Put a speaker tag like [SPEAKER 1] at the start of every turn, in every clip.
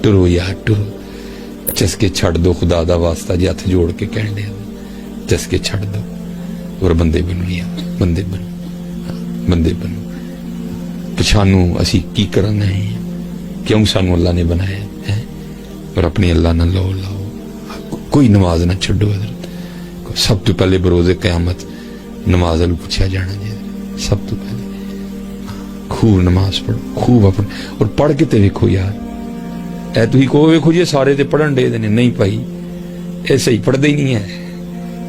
[SPEAKER 1] True یار true, چسکے چھڑ دو خدا دا واسطہ جی ہاتھ جوڑ کے کہن دیا, چسکے چھڑ دو اور بندے بنو یار, بندے بنو, بندے بنو. پچھانو اسی کی کرنا ہے, کیوں سانو اللہ نے بنایا ہے, اور اپنی اللہ نہ لو لاؤ, کوئی نماز نہ چھڈو حضرت. سب تو پہلے بروز قیامت نماز والوں پوچھا جانا جی, سب تو پہلے خوب نماز پڑھو, خوب اپنے, اور پڑھ کے تے ویکھو یار. اے تو ہی کو ویکھو جی سارے تے پڑھن دے دینے, نہیں بھائی اے صحیح پڑھتے ہی نہیں ہے,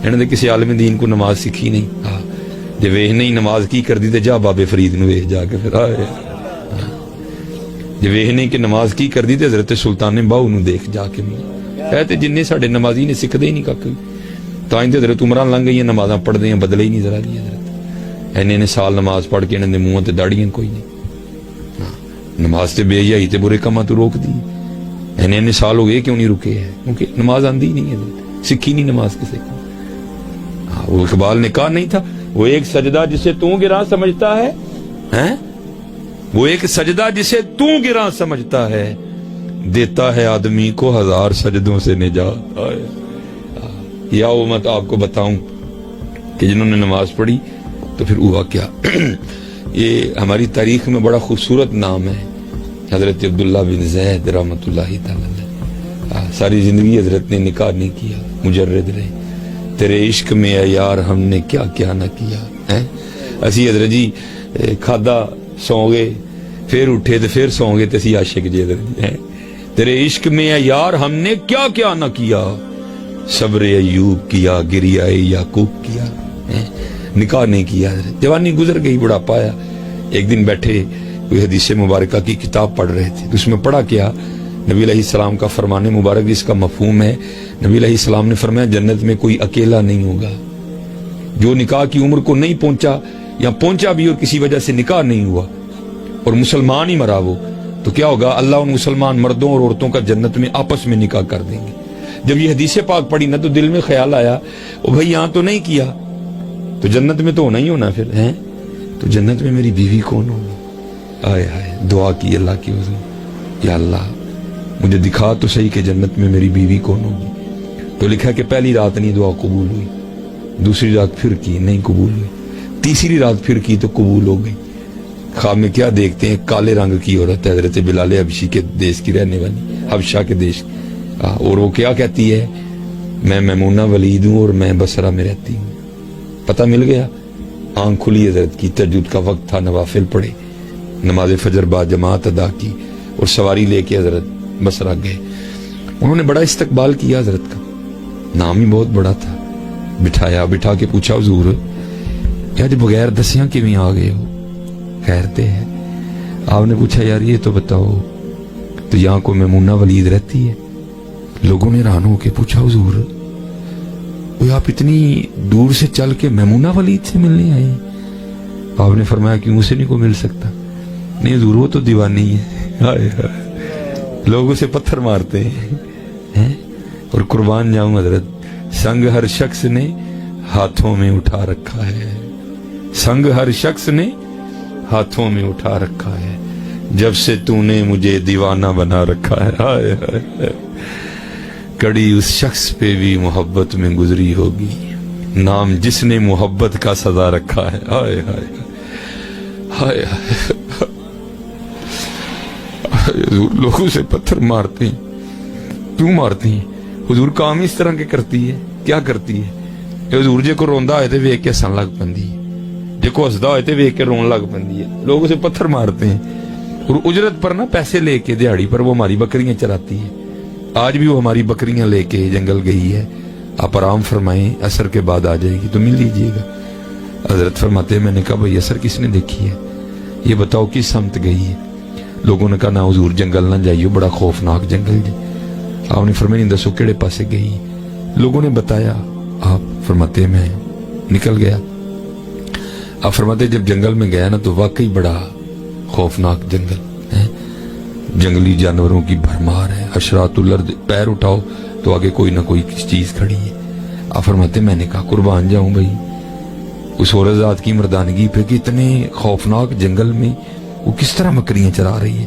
[SPEAKER 1] انہوں نے کسی عالم دین کو نماز سکھی نہیں. ہاں جی ویخ نہیں نماز کی کر دی تے جا بابے فرید نو ویخ جا کے پھر آئے, جی ویخ نہیں کہ نماز کی کر دی تے حضرت سلطان باہو نو دیکھ جا کے. اے تے جننے ساڈے نمازی نے سکھدے ہی نہیں کک, تائیں تے حضرت عمران لنگ گئی نمازاں پڑھدے ہیں, بدلے ہی نہیں ذرا دی حضرت. اینے سال نماز پڑھ کے انہوں نے منہ تے داڑیاں کوئی نہیں. نماز تے بے حیائی تے برے کماں تو روک دی. اینے سال ہو گئے کیوں نہیں رکے ہے, کیونکہ نماز آندی نہیں ہے, سکھی نہیں نماز کسی کو. وہ اقبال نے کہا نہیں تھا, وہ ایک سجدہ جسے تو گراں سمجھتا ہے, وہ ایک سجدہ جسے تو گراں سمجھتا ہے, دیتا ہے آدمی کو 1000 سجدوں سے نجات. یا وہ مت آپ کو بتاؤں کہ جنہوں نے نماز پڑھی تو پھر ہوا کیا. یہ ہماری تاریخ میں بڑا خوبصورت نام ہے, حضرت عبداللہ بن زید رحمۃ اللہ تعالی. ساری زندگی حضرت نے نکاح نہیں کیا, مجرد رہے. تیرے عشق میں اے یار ہم نے کیا کیا نہ کیا. اسی حضرت جی کھادا سو گئے, پھر اٹھے تو پھر سو گئے, تو اسی عاشق جی حضرت جی. تیرے عشق میں اے یار ہم نے کیا کیا نہ کیا, صبر ایوب کیا, گریہ یعقوب کیا, نکاح نہیں کیا. جوانی گزر گئی, بڑھاپا آیا. ایک دن بیٹھے کوئی حدیث مبارکہ کی کتاب پڑھ رہے تھے, اس میں پڑھا کیا, نبی علیہ السلام کا فرمان مبارک جس کا مفہوم ہے, نبی علیہ السلام نے فرمایا جنت میں کوئی اکیلا نہیں ہوگا. جو نکاح کی عمر کو نہیں پہنچا یا پہنچا بھی اور کسی وجہ سے نکاح نہیں ہوا اور مسلمان ہی مرا وہ, تو کیا ہوگا, اللہ ان مسلمان مردوں اور عورتوں کا جنت میں آپس میں نکاح کر دیں گے. جب یہ حدیث پاک پڑھی نا تو دل میں خیال آیا, او بھائی یہاں تو نہیں کیا تو جنت میں تو ہونا ہی ہونا پھر ہے, تو جنت میں میری بیوی کون ہوگی. آئے ہائے, دعا کی اللہ کی وزن, یا اللہ مجھے دکھا تو صحیح کہ جنت میں میری بیوی کون ہوگی. تو لکھا کہ پہلی رات نہیں دعا قبول ہوئی, دوسری رات پھر کی نہیں قبول ہوئی, تیسری رات پھر کی تو قبول ہو گئی. خواب میں کیا دیکھتے ہیں, کالے رنگ کی عورت, حضرت بلال حبشی کے دیش کی رہنے والی, حبشہ کے دیش کی, اور وہ کیا کہتی ہے, میں میمونہ ولید ہوں اور میں بصرہ میں رہتی ہوں. پتہ مل گیا. آنکھ کھلی حضرت کی, تہجد کا وقت تھا, نوافل پڑھے, نماز فجر با جماعت ادا کی اور سواری لے کے حضرت بصرہ گئے. انہوں نے بڑا استقبال کیا حضرت کا, نام ہی بہت بڑا تھا. بٹھایا, بٹھا کے پوچھا حضور یار بغیر دسیاں کیویں آ گئے ہو, خیر تے ہے. آپ نے پوچھا یار یہ تو بتاؤ تو یہاں کو میمونہ ولید رہتی ہے. لوگوں نے حیران ہو کے پوچھا حضور آپ اتنی دور سے چل کے میمونہ ولید سے ملنے آئے. آپ نے فرمایا کیوں اسے نہیں کو مل سکتا. نہیں حضور وہ تو دیوانی ہے, لوگ اسے پتھر مارتے ہیں. اور قربان جاؤں حضرت, سنگ ہر شخص نے ہاتھوں میں اٹھا رکھا ہے, سنگ ہر شخص نے ہاتھوں میں اٹھا رکھا ہے, جب سے تو نے مجھے دیوانہ بنا رکھا ہے. ہائے ہائے, کڑی اس شخص پہ بھی محبت میں گزری ہوگی, نام جس نے محبت کا سزا رکھا ہے. ہائے ہائے ہائے ہائے, حضور لوگوں سے پتھر مارتے ہیں, کیوں مارتے ہیں حضور؟ کام اس طرح کے کرتی ہے, کیا کرتی ہے حضور؟ جے کو روندا ہوئے تے ویکھ کے ہسن لگ پندی ہے, جے کو ہسدا ہوئے تے ویکھ کے رون لگ پندی ہے. لوگ اسے پتھر مارتے ہیں اور اجرت پر نا پیسے لے کے دیہاڑی پر وہ ہماری بکریاں چراتی ہے. آج بھی وہ ہماری بکریاں لے کے جنگل گئی ہے. آپ آرام فرمائیں, عصر کے بعد آ جائے گی تو مل لیجئے گا. حضرت فرماتے ہیں میں نے کہا بھئی عصر کس نے دیکھی ہے, یہ بتاؤ کس سمت گئی ہے؟ لوگوں نے کہا نا حضور جنگل نہ جائیو, بڑا خوفناک جنگل جی. آپ نے فرمایا نہیں دسو کیڑے پاسے گئی. لوگوں نے بتایا, آپ فرماتے ہیں میں نکل گیا. آپ فرماتے جب جنگل میں گیا نا تو واقعی بڑا خوفناک جنگل ہے, جنگلی جانوروں کی بھرمار ہے. حشرات الارض, پیر اٹھاؤ تو آگے کوئی نہ کوئی چیز کھڑی ہے. آپ فرماتے میں نے کہا قربان جاؤں بھائی اس عورت ذات کی مردانگی پہ کہ اتنے خوفناک جنگل میں وہ کس طرح بکریاں چرا رہی ہے,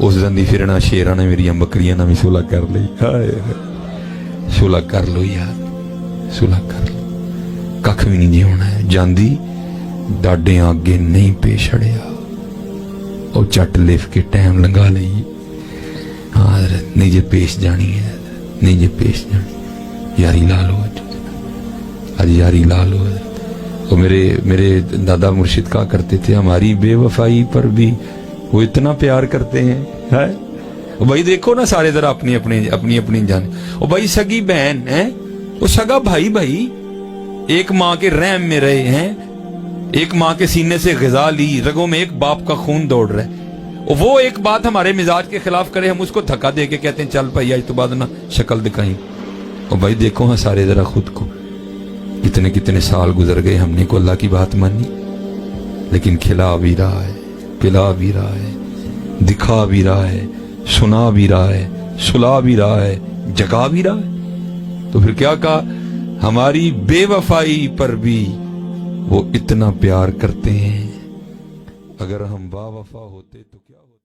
[SPEAKER 1] اس دن دی پھرنا شیراں نے میری بکریاں نہ بھی صلح کر لی. ہائے صلح کر لو یار, صلح کر لو, ککھ بھی نہیں جی ہونا ہے. جاندی ڈاڈے آگے نہیں پیش اڑیا, او چٹ لف کے ٹائم لنگا لئی. ہاں حضرت نہیں جے پیش جانی ہے, نہیں جے پیش جانی, یاری لا لو آج یاری لا لو. اور میرے دادا مرشد کہا کرتے تھے ہماری بے وفائی پر بھی وہ اتنا پیار کرتے ہیں. بھائی دیکھو نا سارے ذرا اپنی اپنی جان. اور بھائی سگی بہن ہے, وہ سگا بھائی ایک ماں کے رحم میں رہے ہیں, ایک ماں کے سینے سے غذا لی, رگوں میں ایک باپ کا خون دوڑ رہا ہے. اور وہ ایک بات ہمارے مزاج کے خلاف کرے, ہم اس کو دھکا دے کے کہتے ہیں چل بھائی آج تو بعد نہ شکل دکھائیں. اور بھائی دیکھو ہاں سارے ذرا خود کو, کتنے سال گزر گئے, ہم نے کو اللہ کی بات مانی, لیکن کھلا بھی رہا ہے, پلا بھی رہا ہے, دکھا بھی رہا ہے, سنا بھی رہا ہے, سلا بھی رہا ہے, جگا بھی رہا ہے. تو پھر کیا کہا, ہماری بے وفائی پر بھی وہ اتنا پیار کرتے ہیں. اگر ہم با وفا ہوتے تو کیا ہوتا.